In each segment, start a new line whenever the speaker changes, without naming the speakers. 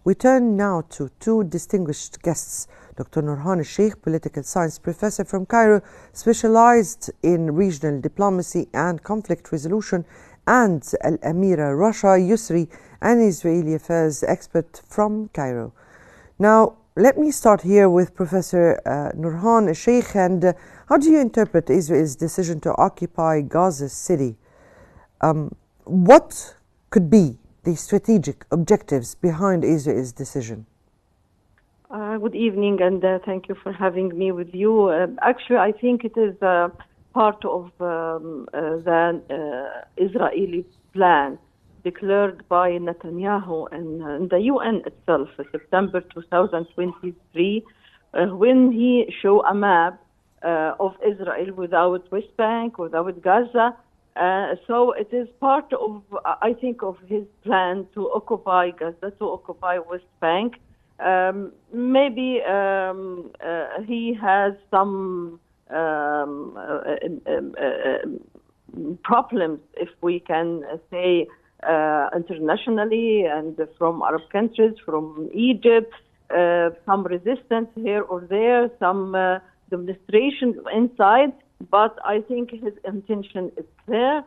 We turn now to two distinguished guests. Dr. Nourhan Sheikh, political science professor from Cairo, specialized in regional diplomacy and conflict resolution, and Amira Rasha Yusri, an Israeli affairs expert from Cairo. Now, let me start here with Professor Nourhan Sheikh. And how do you interpret Israel's decision to occupy Gaza City? What could be the strategic objectives behind Israel's decision?
Good evening, and thank you for having me with you. Actually, I think it is part of the Israeli plan declared by Netanyahu and the UN itself in September 2023, when he showed a map of Israel without West Bank, without Gaza. So it is part of, I think, of his plan to occupy Gaza, to occupy West Bank. Maybe he has some problems, if we can say, internationally, and from Arab countries, from Egypt, some resistance here or there, some demonstrations inside. But I think his intention is clear.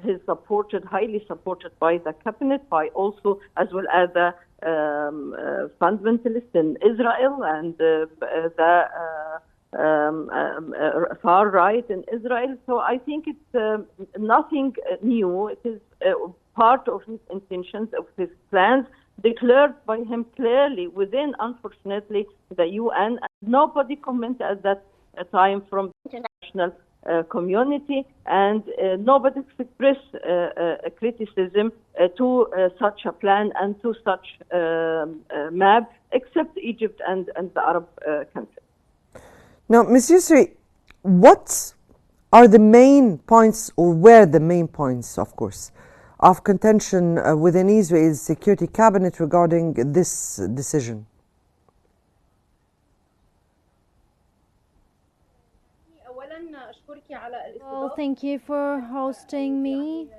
He's supported, highly supported by the cabinet, by also as well as the fundamentalists in Israel and the far right in Israel. So I think it's nothing new. It is part of his intentions, of his plans, declared by him clearly within, unfortunately, the UN. Nobody commented at that time from the international community, and nobody expressed criticism to such a plan and to such map, except Egypt and the Arab countries.
Now, Ms. Yusri, what are the main points, or were the main points, of course, of contention within Israel's security cabinet regarding this decision?
Well, thank you for hosting me.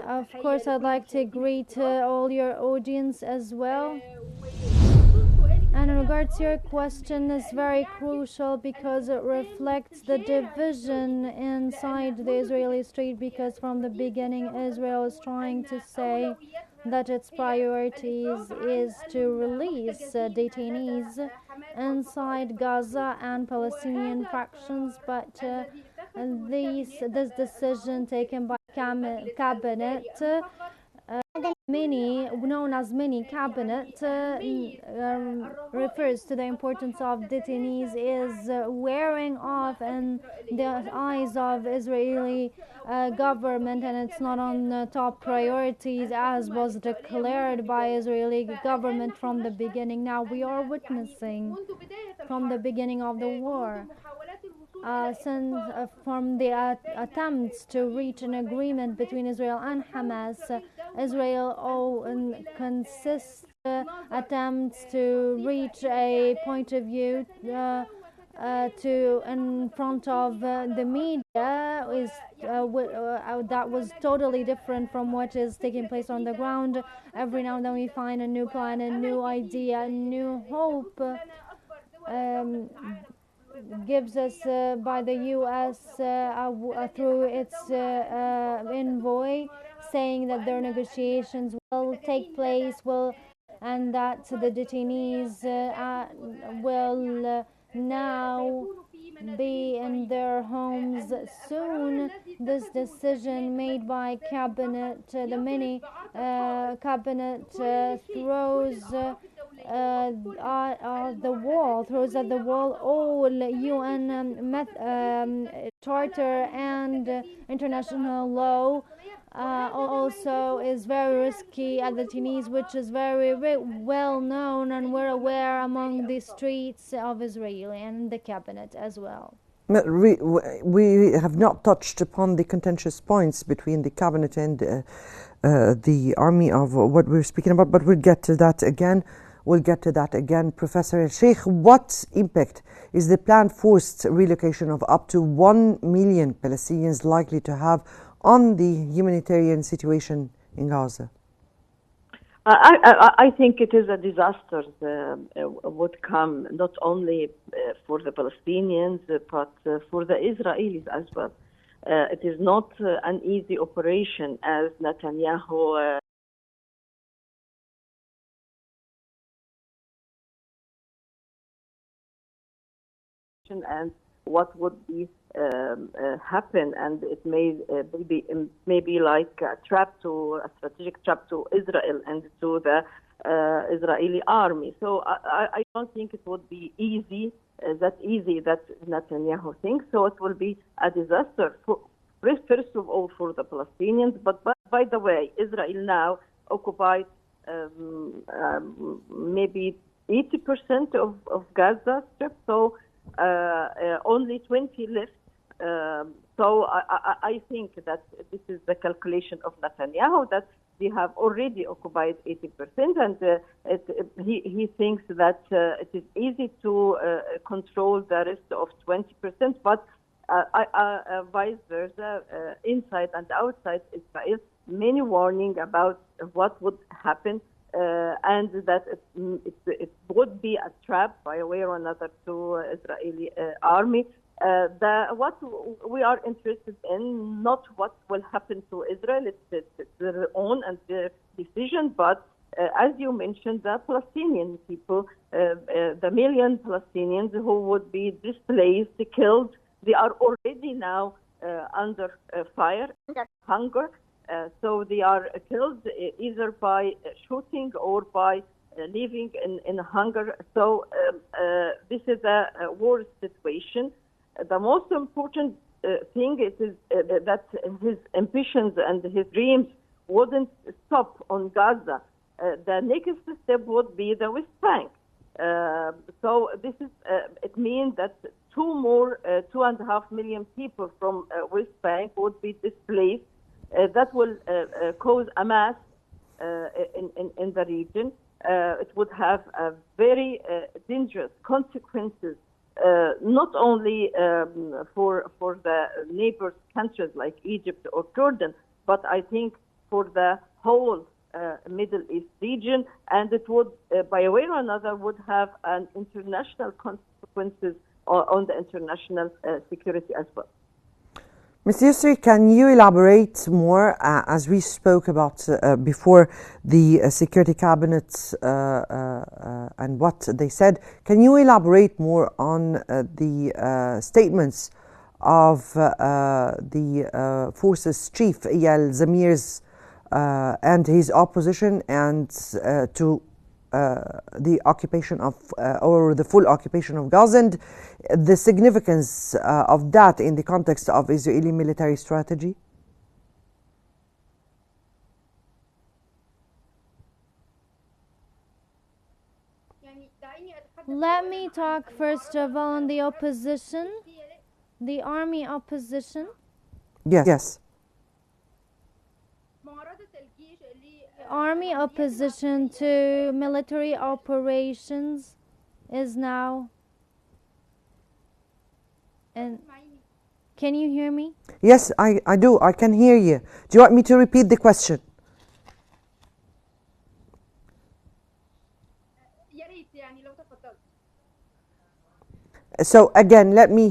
Of course, I'd like to greet all your audience as well. And in regards to your question, it's very crucial because it reflects the division inside the Israeli state, because from the beginning Israel is trying to say that its priorities is to release detainees inside Gaza and Palestinian factions, but this decision taken by cabinet, known as mini cabinet, refers to the importance of detainees, is wearing off in the eyes of Israeli government, and it's not on the top priorities as was declared by Israeli government from the beginning. Now we are witnessing from the beginning of the war, from the attempts to reach an agreement between Israel and Hamas. Israel consists attempts to reach a point of view to in front of the media is that was totally different from what is taking place on the ground. Every now and then we find a new plan, a new idea, a new hope gives us by the U.S. Through its envoy, saying that their negotiations will take place, and that the detainees will now be in their homes soon. This decision made by cabinet, the mini cabinet, throws at the wall all UN charter and international law. Also is very risky at the detainees, which is very well known, and we're aware among the streets of Israel and the cabinet as well.
We have not touched upon the contentious points between the cabinet and the army of what we're speaking about, but we'll get to that again. Professor Sheikh, what impact is the planned forced relocation of up to 1 million Palestinians likely to have on the humanitarian situation in Gaza?
I think it is a disaster would come not only for the Palestinians but for the Israelis as well. It is not an easy operation as Netanyahu and what would be happen, and it may maybe like a strategic trap to Israel and to the Israeli army. So I don't think it would be that Netanyahu thinks. So it will be a disaster first of all for the Palestinians. But by the way, Israel now occupies maybe 80% of Gaza Strip. So only 20 left. So I think that this is the calculation of Netanyahu, that they have already occupied 80%, and he thinks that it is easy to control the rest of 20%, but vice versa, inside and outside Israel, many warning about what would happen. And that it would be a trap by a way or another to Israeli army. What we are interested in, not what will happen to Israel, it's their own and their decision, but as you mentioned, the Palestinian people, the million Palestinians who would be displaced, killed, they are already now under fire, hunger. So they are killed either by shooting or by living in hunger. So this is a war situation. The most important thing is that his ambitions and his dreams wouldn't stop on Gaza. The next step would be the West Bank. So this is it means that 2.5 million people from West Bank would be displaced. That will cause a mass in the region. It would have very dangerous consequences, not only for the neighbor countries like Egypt or Jordan, but I think for the whole Middle East region, and it would, by a way or another, would have an international consequences on the international security as well.
Ms. Yusri, can you elaborate more, as we spoke about before, the Security Cabinet and what they said? Can you elaborate more on the statements of the forces chief, Eyal Zamir's, and his opposition, and to the occupation of, or the full occupation of Gaza, and the significance of that in the context of Israeli military strategy?
Let me talk first of all on the opposition, the army opposition.
Yes.
Army opposition to military operations is now. And can you hear me?
Yes, I do. I can hear you. Do you want me to repeat the question? So again, let me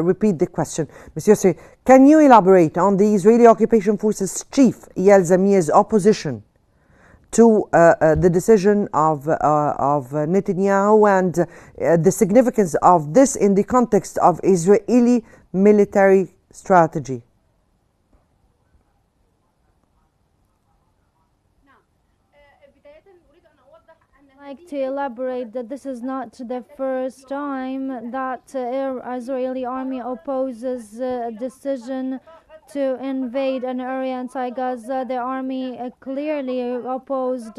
repeat the question. Monsieur Sri, can you elaborate on the Israeli occupation forces chief, Eyal Zamir's opposition to the decision of Netanyahu, and the significance of this in the context of Israeli military strategy?
I'd like to elaborate that this is not the first time that Israeli army opposes a decision to invade an area inside Gaza. The army clearly opposed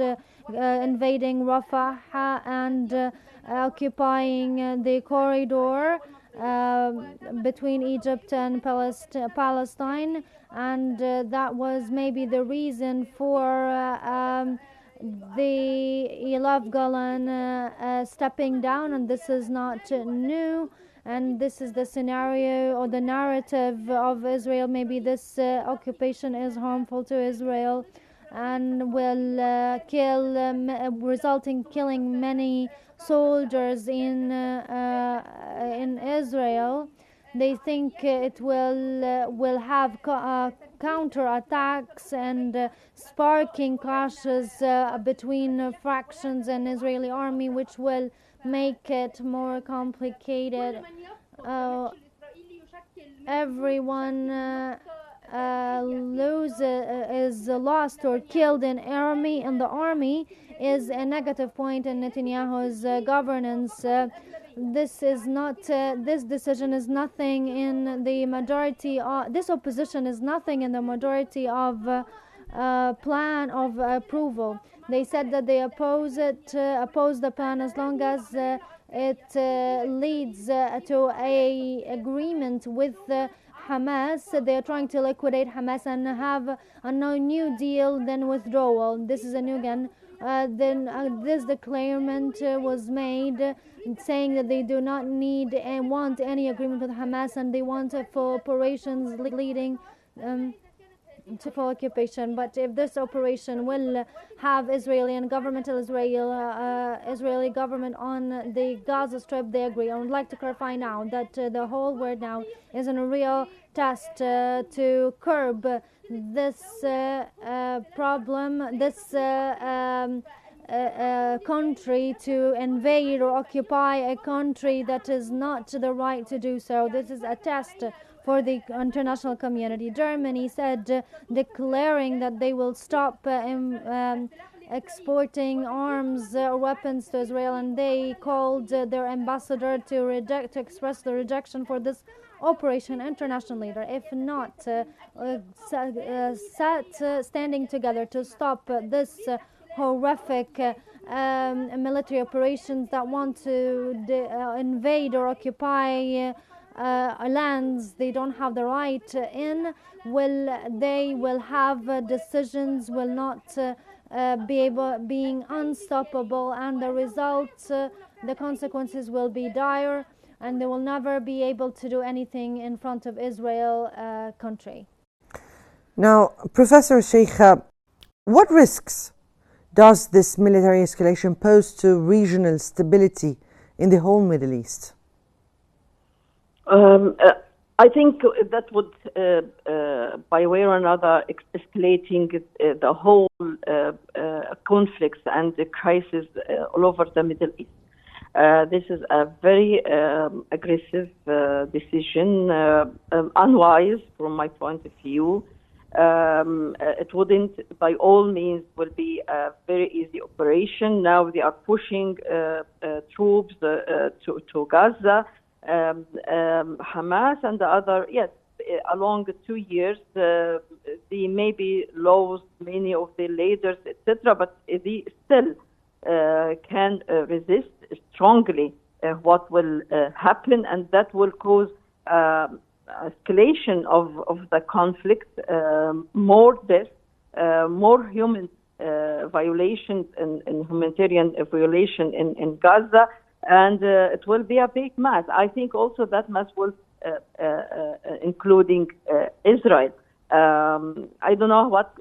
invading Rafah and occupying the corridor between Egypt and Palestine, and that was maybe the reason for the Yoav Gallant stepping down, and this is not new, and this is the scenario or the narrative of Israel. Maybe this occupation is harmful to Israel. and will result in killing many soldiers in Israel. They think it will have counter attacks and sparking clashes between fractions and Israeli army, which will make it more complicated. Everyone is lost or killed in the army is a negative point in Netanyahu's governance. This is not. This decision is nothing in the majority. This opposition is nothing in the majority of plan of approval. They said that they oppose the plan as long as it leads to a agreement with Hamas. They are trying to liquidate Hamas and have a new deal, then withdrawal. This is a new gun. This declarement was made saying that they do not need and want any agreement with Hamas, and they want for operations leading to full occupation. But if this operation will have Israeli government on the Gaza Strip, they agree. I would like to clarify now that the whole world now is in a real test to curb this problem, this country to invade or occupy a country that is not the right to do so. This is a test for the international community. Germany said, declaring that they will stop exporting arms or weapons to Israel, and they called their ambassador to express the rejection for this operation. International leader, if not standing together to stop this horrific military operations that want to invade or occupy lands they don't have the right in, they will have decisions will not being unstoppable, and the results, the consequences will be dire, and they will never be able to do anything in front of Israel country.
Now, Professor Sheikh, what risks does this military escalation pose to regional stability in the whole Middle East?
I think that would, by way or another, escalating the whole conflicts and the crisis all over the Middle East. This is a very aggressive decision, unwise from my point of view. It wouldn't, by all means, will be a very easy operation. Now they are pushing troops to Gaza. Hamas and the other, yes, along 2 years, they maybe lost many of the leaders, etc., but they still can resist strongly what will happen, and that will cause escalation of the conflict, more death, more human violations and humanitarian violation in Gaza, and it will be a big mess. I think also that mess will including Israel. I don't know what,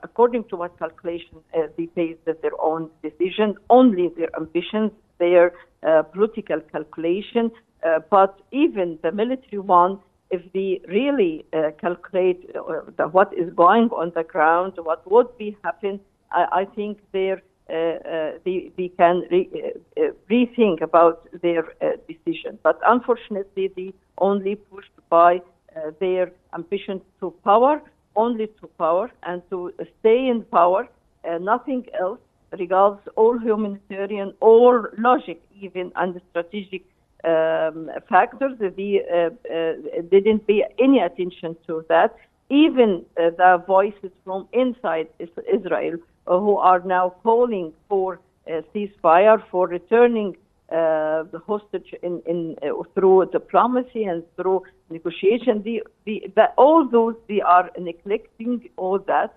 according to what calculation they based their own decision, only their ambitions, their political calculation, but even the military one, if they really calculate what is going on the ground, what would be happen, I think they can rethink about their decision. But unfortunately, they only pushed by their ambition to power, only to power, and to stay in power, nothing else, regards all humanitarian or logic even and strategic factors. They didn't pay any attention to that. Even the voices from inside Israel who are now calling for a ceasefire, for returning the hostage through diplomacy and through negotiation. All those, they are neglecting all that.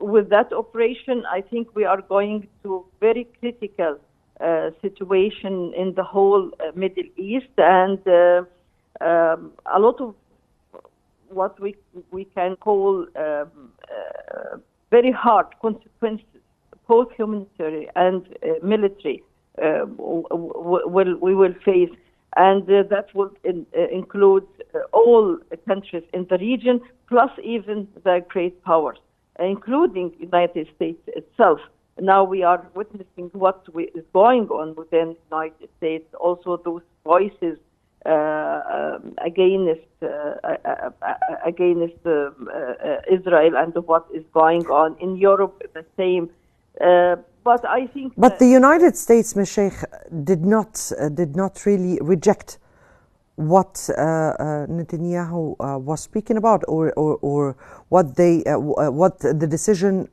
With that operation, I think we are going to very critical situation in the whole Middle East, and a lot of what we can call very hard consequences, both humanitarian and military, we will face, and that will include all countries in the region, plus even the great powers, including the United States itself. Now we are witnessing what is going on within the United States, also those voices against Israel and what is going on in Europe, the same. But I think.
But the United States, Ms. Sheikh, did not really reject what Netanyahu was speaking about, or what the decision,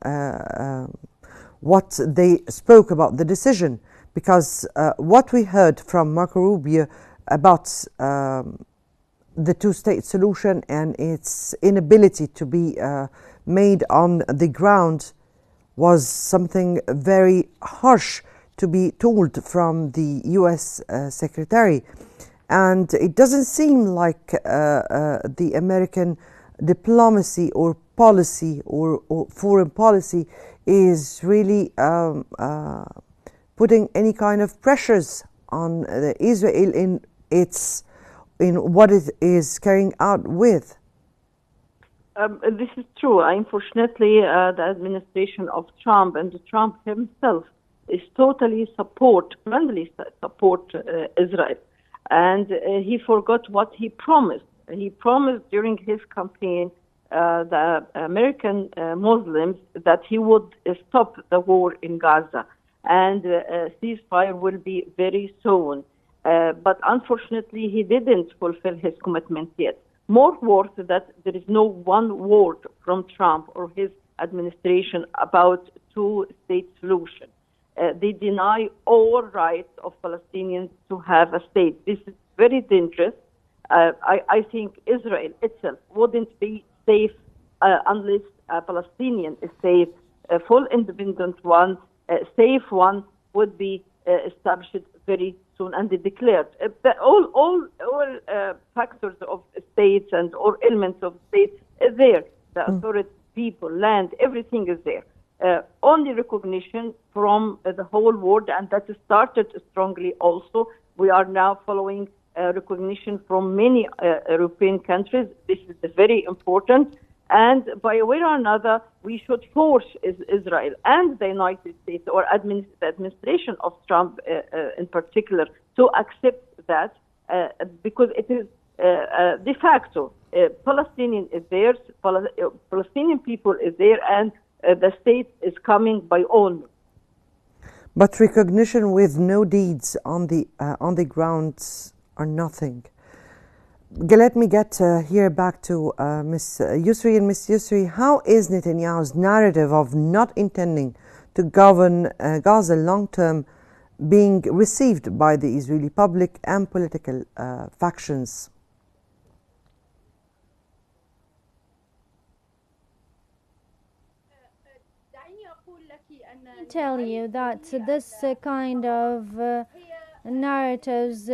what they spoke about the decision, because what we heard from Marco Rubio about the two-state solution and its inability to be made on the ground was something very harsh to be told from the U.S. Secretary. And it doesn't seem like the American diplomacy or policy or foreign policy is really putting any kind of pressures on Israel in what it is carrying out with.
This is true. Unfortunately, the administration of Trump and Trump himself is totally friendly support Israel. And he forgot what he promised. He promised during his campaign the American Muslims that he would stop the war in Gaza, and ceasefire will be very soon. But unfortunately, he didn't fulfill his commitment yet. More worse that there is no one word from Trump or his administration about two-state solution. They deny all rights of Palestinians to have a state. This is very dangerous. I think Israel itself wouldn't be safe unless a Palestinian is safe. A full independent one, a safe one, would be established very soon and declared. All factors of states and all elements of states is there. The authority, people, land, everything is there. Only recognition from the whole world, and that started strongly also. We are now following recognition from many European countries. This is very important. And by a way or another, we should force Israel and the United States, or the administration of Trump in particular, to accept that because it is de facto. Palestinian is there, Palestinian people is there, and the state is coming by all means.
But recognition with no deeds on the grounds are nothing. Let me get here back to Ms. Yusri. And Ms. Yusri, how is Netanyahu's narrative of not intending to govern Gaza long-term being received by the Israeli public and political factions?
I tell you that this kind of narratives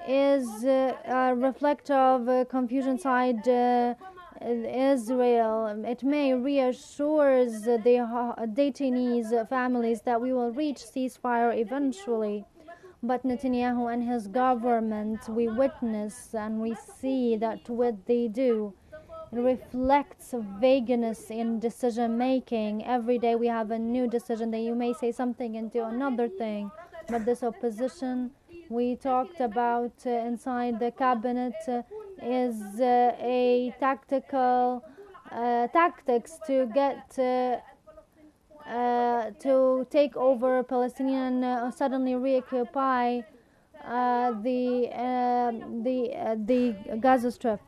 is reflective of confusion side Israel. It may reassure the detainees' families that we will reach ceasefire eventually. But Netanyahu and his government, we witness and we see that what they do reflects vagueness in decision making. Every day we have a new decision that you may say something and do another thing. But this opposition we talked about inside the cabinet is a tactical tactics to get to take over Palestinian, suddenly reoccupy the Gaza Strip.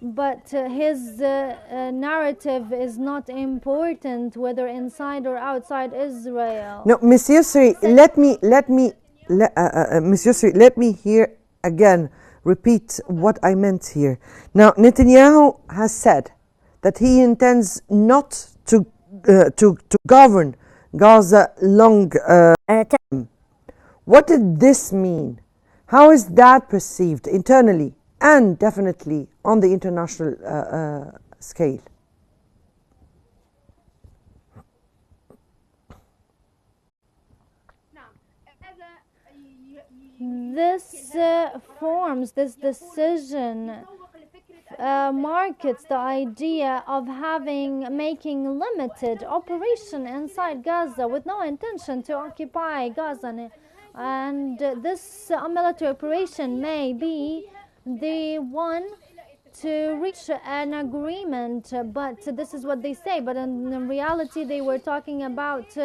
But his narrative is not important, whether inside or outside Israel.
No, Ms. Yusri, Ms. Yusri, let me here again repeat what I meant here. Now, Netanyahu has said that he intends not to govern Gaza long term. What did this mean? How is that perceived internally and definitely on the international scale?
This forms, this decision markets the idea of making limited operation inside Gaza with no intention to occupy Gaza. And this military operation may be the one to reach an agreement, but this is what they say. But in reality, they were talking about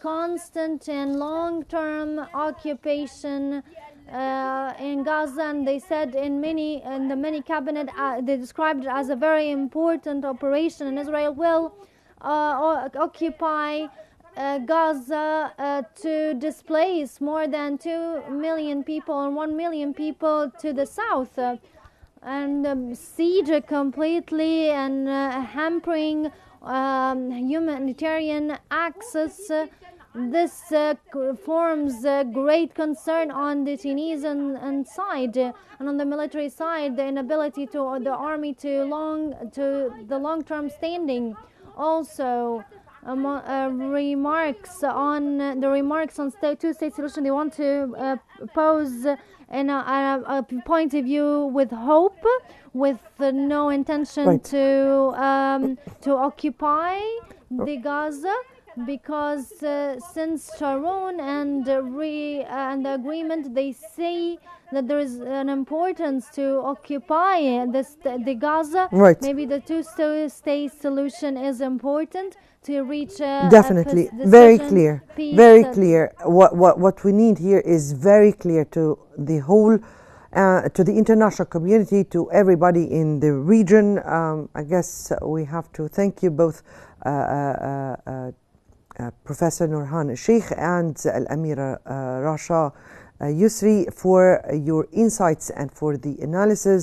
constant and long-term occupation in Gaza, and they said in the many cabinet they described it as a very important operation, and Israel will occupy Gaza to displace more than 2 million people and 1 million people to the south, and siege completely and hampering humanitarian access. This forms great concern on the Tunisian side, and on the military side, the inability to the army to the long-term standing. Also, remarks on two-state solution. They want to pose in a point of view with hope, with no intention to occupy the Gaza. Because since Sharon and the agreement, they say that there is an importance to occupy the Gaza.
Right.
Maybe the two-state solution is important to reach
definitely
a
very clear,
peace.
Very clear. What we need here is very clear to the whole. To the international community, to everybody in the region. I guess we have to thank you both, Professor Nourhan Sheikh and Amira Rasha Yusri, for your insights and for the analysis.